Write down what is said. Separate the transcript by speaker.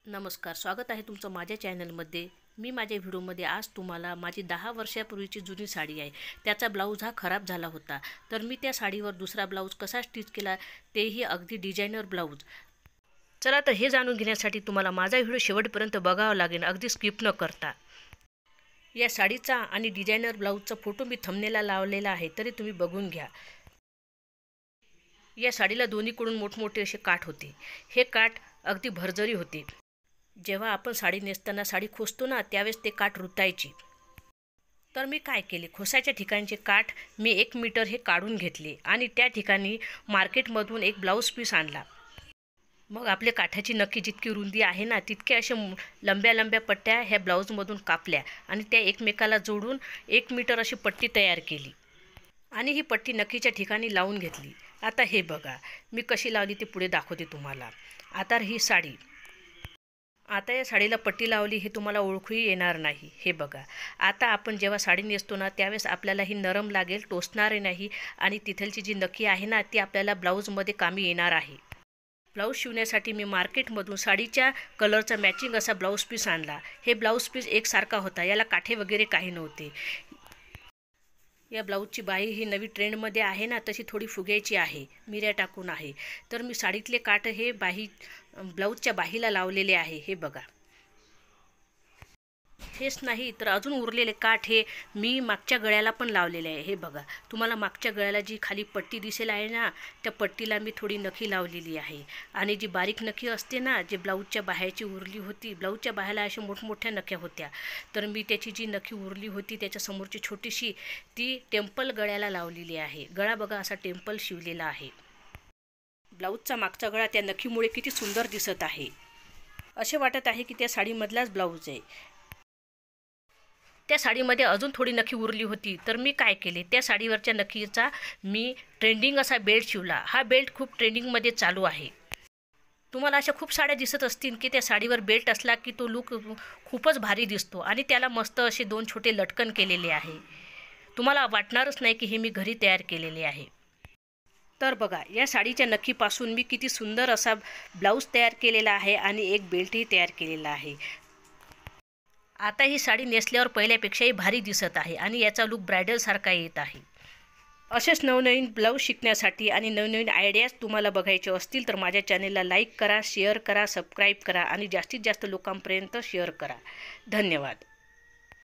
Speaker 1: नमस्कार, स्वागत आहे तुमचं माझ्या चॅनलमध्ये। मी माझ्या व्हिडिओमध्ये आज तुम्हाला माझी 10 वर्षापूर्वीची जुनी साडी आहे, त्याचा ब्लाऊज हा खराब झाला होता, तर मी त्या साडीवर दुसरा ब्लाऊज कसा स्टिच केला तेही अगदी डिझायनर ब्लाऊज। चला तर हे जाणून घेण्यासाठी तुम्हाला माझा व्हिडिओ शेवटपर्यंत बघावा लागेल, अगदी स्किप न करता। या साडीचा आणि डिझायनर ब्लाऊजचा फोटो मी थंबनेलला लावलेला आहे, तरी तुम्ही बघून घ्या। या साडीला दोन्हीकडून मोठमोठे असे काठ होते, हे काठ अगदी भरजरी होते। जेव्हा आपण साडी नेसताना साडी खोसतो ना, त्यावेळेस ते काठ रुतायचे। तर मी काय केले, खोसायच्या ठिकाणचे काठ मी 1 मीटर हे काढून घेतले आणि त्या ठिकाणी मार्केटमधून एक ब्लाऊज पीस आणला। मग आपल्या काठाची नक्की जितकी रुंदी आहे ना, तितके असे लंब्या लंब्या पट्ट्या ह्या ब्लाऊजमधून कापल्या आणि त्या एकमेकाला जोडून 1 मीटर अशी पट्टी तयार केली आणि ही पट्टी नक्कीच्या ठिकाणी लावून घेतली। आता हे बघा मी कशी लावली ते पुढे दाखवते तुम्हाला। आता ही साडी, आता या साडीला पट्टी लावली हे तुम्हाला ओळखूही येणार नाही। हे बघा, आता आपण जेव्हा साडी नेसतो ना, त्यावेळेस आपल्याला ही नरम लागेल, टोचणारे नाही आणि तिथलची जी नक्की आहे ना, ती आपल्याला ब्लाऊजमध्ये कामी येणार आहे। ब्लाऊज शिवण्यासाठी मी मार्केटमधून साडीच्या कलरचा मॅचिंग असा ब्लाऊज पीस आणला। हे ब्लाऊज पीस एकसारखा होता, याला काठे वगैरे काही नव्हते। या ब्लाऊजची बाही ही नवी ट्रेंडमध्ये आहे ना, तशी थोडी फुग्याची आहे, मिऱ्या टाकून आहे। तर मी साडीतले काठ हे ब्लाऊजच्या बाहीला लावलेले आहे। हे बघा, हेच नाही तर अजून उरलेले काठ हे मी मागच्या गळ्याला पण लावलेले आहे। हे बघा, तुम्हाला मागच्या गळ्याला जी खाली पट्टी दिसेल आहे ना, त्या पट्टीला मी थोडी नखी लावलेली आहे आणि जी बारीक नखी असते ना, जे ब्लाऊजच्या बाह्याची उरली होती, ब्लाऊजच्या बाह्याला अशा मोठमोठ्या नख्या होत्या, तर मी त्याची जी नखी उरली होती त्याच्या समोरची छोटीशी ती टेम्पल गळ्याला लावलेली आहे। गळा बघा असा टेम्पल शिवलेला आहे। ब्लाऊजचा मागचा गळा त्या नखीमुळे किती सुंदर दिसत आहे, असे वाटत आहे की त्या साडीमधलाच ब्लाऊज आहे। त्या साडीमध्ये अजून थोडी नखी उरली होती, तर मी काय केले, त्या साडीवरच्या नखीचा मी ट्रेंडिंग असा बेल्ट शिवला। हा बेल्ट खूप ट्रेंडिंगमध्ये चालू आहे। तुम्हाला अशा खूप साड्या दिसत असतील की त्या साडीवर बेल्ट असला की तो लुक खूपच भारी दिसतो आणि त्याला मस्त असे 2 छोटे लटकन केलेले आहे। तुम्हाला वाटणारच नाही की हे मी घरी तयार केलेले आहे। तर बघा, या साडीच्या नखीपासून मी किती सुंदर असा ब्लाऊज तयार केलेला आहे आणि एक बेल्टही तयार केलेला आहे। आता ही साडी नेसल्यावर पहिल्यापेक्षाही भारी दिसत आहे आणि याचा लुक ब्रायडलसारखा येत आहे। असेच नवनवीन ब्लाऊज शिकण्यासाठी आणि नवनवीन आयडियाज तुम्हाला बघायचे असतील तर माझ्या चॅनेलला लाईक करा, शेअर करा, सबस्क्राईब करा आणि जास्तीत जास्त लोकांपर्यंत शेअर करा। धन्यवाद।